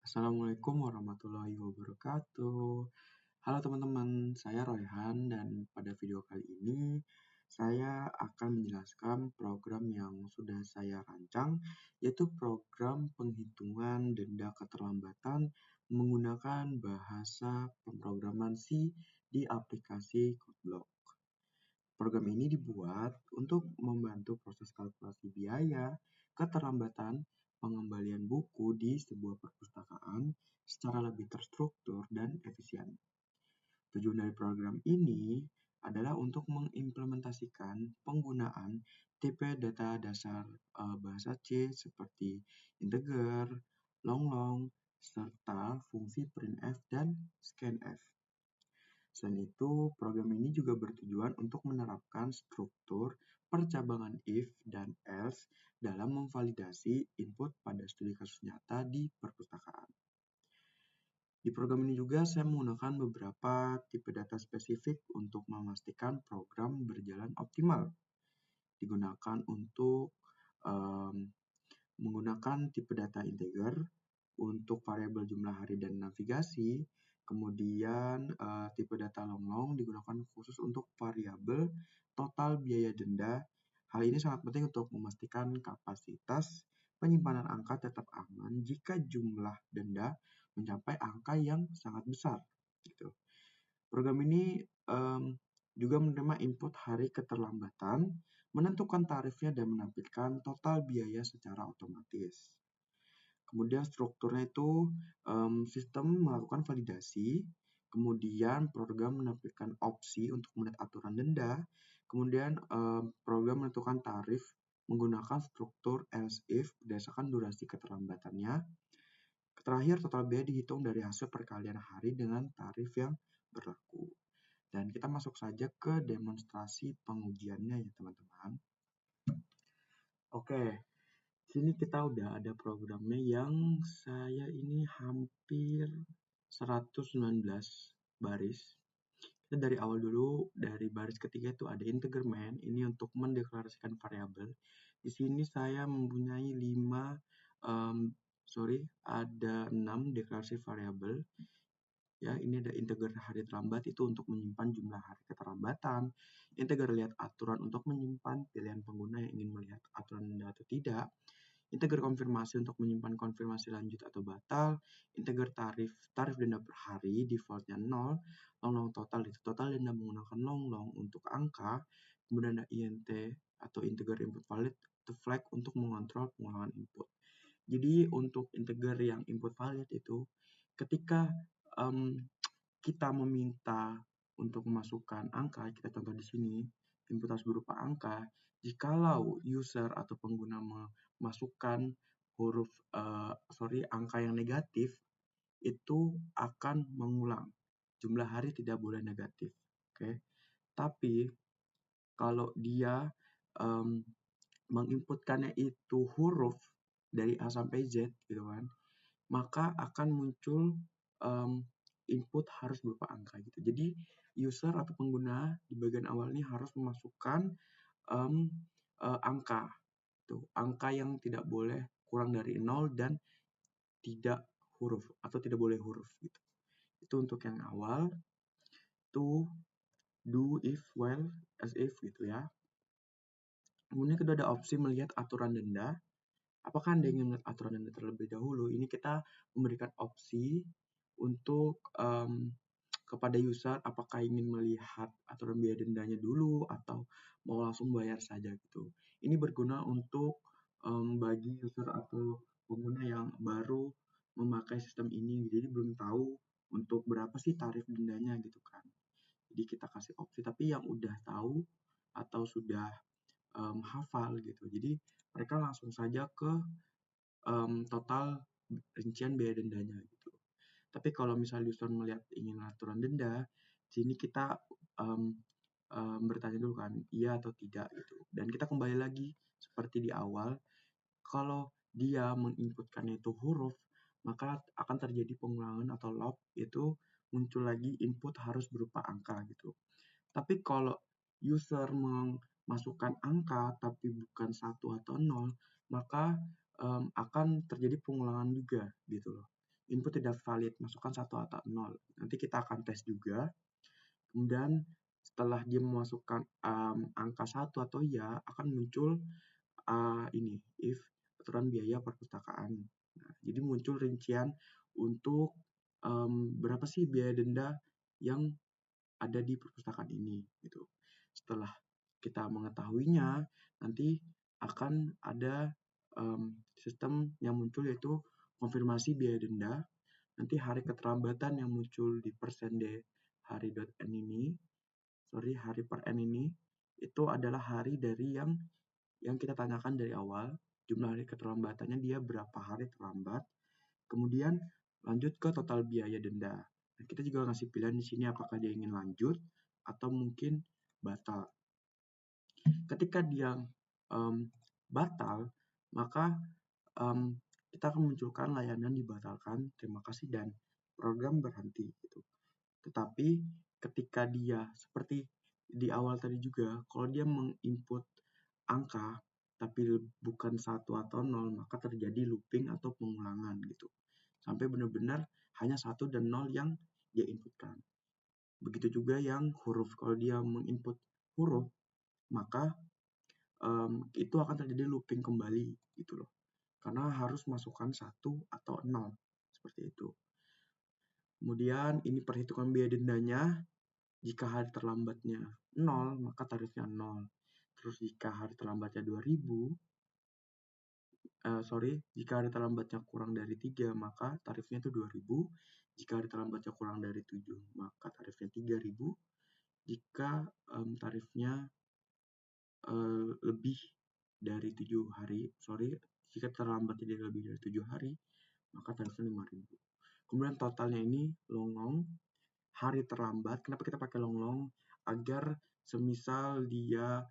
Assalamualaikum warahmatullahi wabarakatuh. Halo teman-teman, saya Royhan dan pada video kali ini saya akan menjelaskan program yang sudah saya rancang, yaitu program penghitungan denda keterlambatan menggunakan bahasa pemrograman C di aplikasi CodeBlock. Program ini dibuat untuk membantu proses kalkulasi biaya, keterlambatan, pengembalian buku di sebuah perpustakaan secara lebih terstruktur dan efisien. Tujuan dari program ini adalah untuk mengimplementasikan penggunaan tipe data dasar bahasa C seperti integer, long-long, serta fungsi printf dan scanf. Selain itu, program ini juga bertujuan untuk menerapkan struktur percabangan if dan else dalam memvalidasi input pada studi kasus nyata di perpustakaan. Di program ini juga saya menggunakan beberapa tipe data spesifik untuk memastikan program berjalan optimal. Digunakan untuk menggunakan tipe data integer untuk variabel jumlah hari dan navigasi. Kemudian tipe data long-long digunakan khusus untuk variabel total biaya denda. Hal ini sangat penting untuk memastikan kapasitas penyimpanan angka tetap aman jika jumlah denda mencapai angka yang sangat besar. Gitu. Program ini juga menerima input hari keterlambatan, menentukan tarifnya dan menampilkan total biaya secara otomatis. Kemudian strukturnya itu sistem melakukan validasi, kemudian program menampilkan opsi untuk melihat aturan denda, kemudian program menentukan tarif menggunakan struktur else if berdasarkan durasi keterlambatannya. Terakhir, total biaya dihitung dari hasil perkalian hari dengan tarif yang berlaku. Dan kita masuk saja ke demonstrasi pengujiannya ya teman-teman. Oke. Sini kita udah ada programnya yang saya ini hampir 119 baris. Kita dari awal dulu, dari baris ketiga itu ada integer main, ini untuk mendeklarasikan variabel. Di sini saya mempunyai 6 deklarasi variabel. Ya, ini ada integer hari terlambat itu untuk menyimpan jumlah hari keterlambatan. Integer lihat aturan untuk menyimpan pilihan pengguna yang ingin melihat aturan denda atau tidak. Integer konfirmasi untuk menyimpan konfirmasi lanjut atau batal. Integer tarif denda per hari, defaultnya 0. Long-long total itu total denda menggunakan long-long untuk angka. Kemudian ada int atau integer input valid to flag untuk mengontrol pengulangan input. Jadi untuk integer yang input valid itu ketika kita meminta untuk memasukkan angka, kita contoh di sini, input harus berupa angka. Jikalau user atau pengguna memasukkan angka yang negatif, itu akan mengulang. Jumlah hari tidak boleh negatif. Oke. Tapi kalau dia menginputkannya itu huruf dari A sampai Z, gitu kan, maka akan muncul input harus berupa angka gitu. Jadi user atau pengguna di bagian awal ini harus memasukkan angka, tuh, angka yang tidak boleh kurang dari 0 dan tidak huruf atau tidak boleh huruf gitu. Itu untuk yang awal. To, do, if, while, as if gitu ya. Kemudian kedua ada opsi melihat aturan denda. Apakah Anda ingin melihat aturan denda terlebih dahulu? Ini kita memberikan opsi untuk kepada user apakah ingin melihat aturan biaya dendanya dulu atau mau langsung bayar saja gitu. Ini berguna untuk bagi user atau pengguna yang baru memakai sistem ini, jadi belum tahu untuk berapa sih tarif dendanya gitu kan. Jadi kita kasih opsi, tapi yang udah tahu atau sudah hafal gitu. Jadi mereka langsung saja ke total rincian biaya dendanya gitu. Tapi kalau misalnya user melihat ingin aturan denda, sini kita bertanya dulu kan, iya atau tidak gitu. Dan kita kembali lagi seperti di awal, kalau dia menginputkannya itu huruf, maka akan terjadi pengulangan atau loop, itu muncul lagi input harus berupa angka gitu. Tapi kalau user memasukkan angka tapi bukan 1 atau 0, maka akan terjadi pengulangan juga gitu loh. input tidak valid, masukkan 1 atau 0. Nanti kita akan tes juga. Kemudian setelah dia memasukkan angka 1 atau ya, akan muncul ini, if aturan biaya perpustakaan. Nah, jadi muncul rincian untuk berapa sih biaya denda yang ada di perpustakaan ini gitu. Setelah kita mengetahuinya, nanti akan ada sistem yang muncul yaitu konfirmasi biaya denda. Nanti hari keterlambatan yang muncul di persen D hari per n ini itu adalah hari dari yang kita tanyakan dari awal, jumlah hari keterlambatannya dia berapa hari terlambat. Kemudian lanjut ke total biaya denda. Nah, kita juga ngasih pilihan di sini apakah dia ingin lanjut atau mungkin batal. Ketika dia batal, maka kita akan munculkan layanan dibatalkan, terima kasih, dan program berhenti. Gitu. Tetapi ketika dia seperti di awal tadi juga, kalau dia menginput angka tapi bukan 1 atau 0, maka terjadi looping atau pengulangan gitu. Sampai benar-benar hanya 1 dan 0 yang dia inputkan. Begitu juga yang huruf, kalau dia menginput huruf, maka itu akan terjadi looping kembali gitu loh. Karena harus masukkan 1 atau 0, seperti itu. Kemudian ini perhitungan biaya dendanya, jika hari terlambatnya 0, maka tarifnya 0. Terus jika hari terlambatnya 2000, jika hari terlambatnya kurang dari 3, maka tarifnya itu 2000. Jika hari terlambatnya kurang dari 7, maka tarifnya 3000. Jika tarifnya lebih dari 7 hari, jika terlambatnya lebih dari 7 hari, maka tarifnya 5000. Kemudian totalnya ini long hari terlambat. Kenapa kita pakai long? Agar semisal dia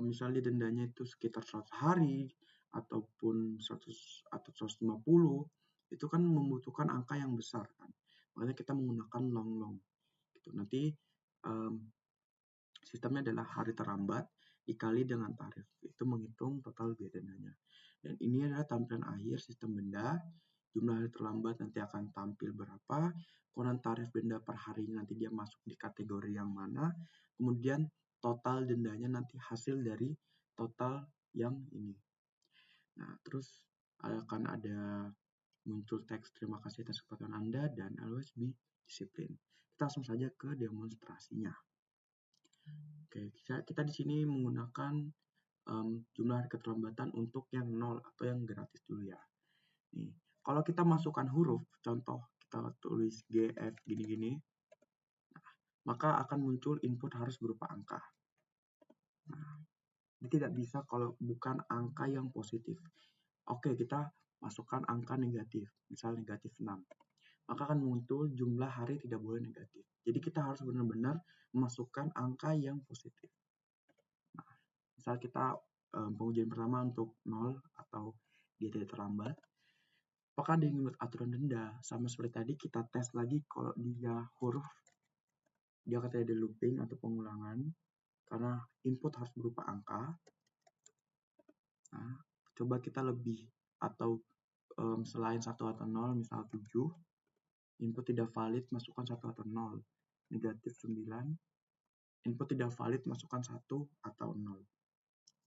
misalnya dendanya itu sekitar 100 hari ataupun 100 atau 150, itu kan membutuhkan angka yang besar kan. Makanya kita menggunakan long gitu. Nanti sistemnya adalah hari terlambat dikali dengan tarif. Itu menghitung total biaya dendanya. Dan ini adalah tampilan akhir sistem benda. Jumlah hari terlambat nanti akan tampil berapa, kemudian tarif denda per harinya nanti dia masuk di kategori yang mana, kemudian total dendanya nanti hasil dari total yang ini. Nah, terus akan ada muncul teks terima kasih atas kesempatan Anda dan always be disiplin. Kita langsung saja ke demonstrasinya. Oke, kita di sini menggunakan jumlah hari keterlambatan untuk yang 0 atau yang gratis dulu ya. Nih, kalau kita masukkan huruf, contoh kita tulis GF gini-gini, maka akan muncul input harus berupa angka. Nah, ini tidak bisa kalau bukan angka yang positif. Oke, kita masukkan angka negatif, misal negatif 6. Maka akan muncul jumlah hari tidak boleh negatif. Jadi kita harus benar-benar memasukkan angka yang positif. Nah, misal kita pengujian pertama untuk 0 atau dia tidak terlambat. Apakah dia ingin aturan denda? Sama seperti tadi kita tes lagi kalau dia huruf, dia akan terjadi looping atau pengulangan karena input harus berupa angka. Nah, coba kita lebih atau selain 1 atau 0, misal 7, input tidak valid, masukkan 1 atau 0. Negatif 9, input tidak valid, masukkan 1 atau 0.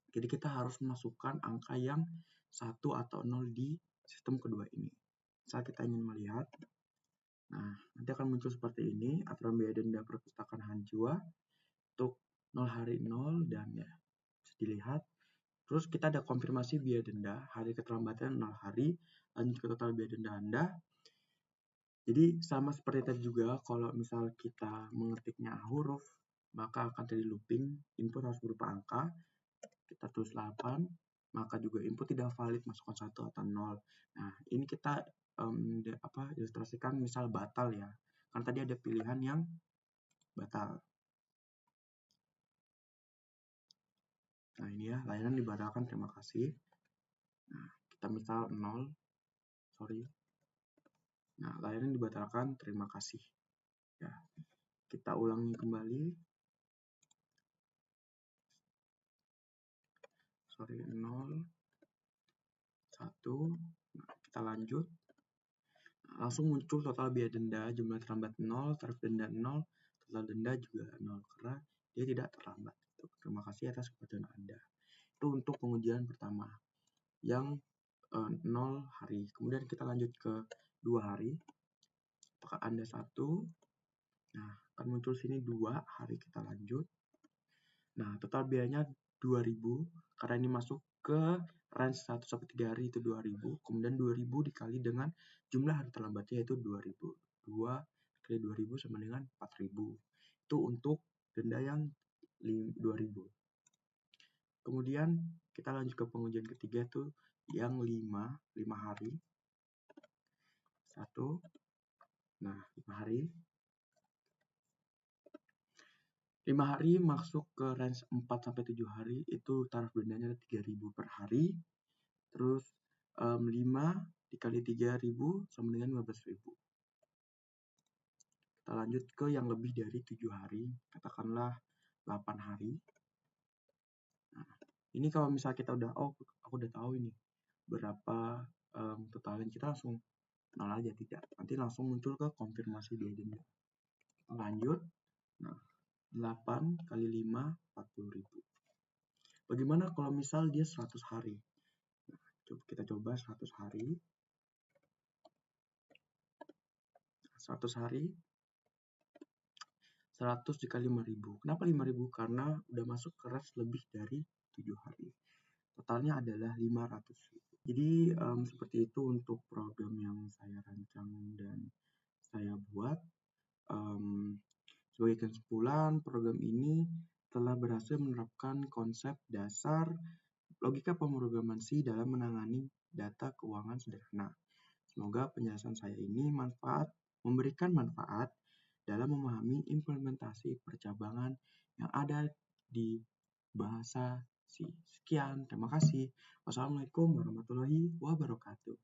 Jadi kita harus memasukkan angka yang 1 atau 0 di sistem kedua ini. Saat kita ingin melihat, nah nanti akan muncul seperti ini, aturan biaya denda perpustakaan Hanjua untuk 0 hari 0 dan ya bisa dilihat. Terus kita ada konfirmasi biaya denda, hari keterlambatan 0 hari, lanjut ke total biaya denda Anda. Jadi sama seperti tadi juga, kalau misal kita mengetiknya huruf, maka akan terjadi looping, input harus berupa angka, kita tulis 8, maka juga input tidak valid, masukkan 1 atau 0. Nah, ini kita ilustrasikan misal batal ya. Karena tadi ada pilihan yang batal. Nah, ini ya, layanan dibatalkan, terima kasih. Nah, kita misal 0. Nah, layanan dibatalkan, terima kasih. Ya, kita ulangi kembali. 0, 1. Nah, kita lanjut. langsung muncul total biaya denda, jumlah terlambat 0, tarif denda 0, total denda juga 0 karena dia tidak terlambat. Terima kasih atas kepercayaan Anda. Itu untuk pengujian pertama yang 0 hari. Kemudian kita lanjut ke 2 hari. Apakah Anda 1? Nah, akan muncul sini 2 hari, kita lanjut. Nah, total biayanya 2.000 karena ini masuk ke range 1 sampai 3 hari itu 2.000. Kemudian 2.000 dikali dengan jumlah hari terlambatnya yaitu 2.000. 2 kali 2.000 sama dengan 4.000. Itu untuk denda yang 2.000. Kemudian kita lanjut ke pengujian ketiga tuh yang 5 hari. 1. Nah, 5 hari. 5 hari masuk ke range 4 sampai 7 hari itu tarif dendanya 3.000 per hari. Terus 5 dikali 3.000 sama dengan 15.000. Kita lanjut ke yang lebih dari 7 hari, katakanlah 8 hari. Nah, ini kalau misalnya kita udah, aku udah tahu ini berapa totalnya, kita langsung nol aja, tidak. Nanti langsung muncul ke konfirmasi biaya denda. Lanjut. Nah, 8 kali 5, 40.000. Bagaimana kalau misal dia 100 hari? Nah, kita coba 100 hari. 100 hari 100 dikali 5.000. Kenapa 5.000? Karena udah masuk ke range lebih dari 7 hari. Totalnya adalah 500.000. Jadi seperti itu untuk program yang saya rancang dan saya buat. Sebagai kesimpulan, program ini telah berhasil menerapkan konsep dasar logika pemrograman C dalam menangani data keuangan sederhana. Semoga penjelasan saya ini memberikan manfaat dalam memahami implementasi percabangan yang ada di bahasa C. Sekian, terima kasih. Wassalamualaikum warahmatullahi wabarakatuh.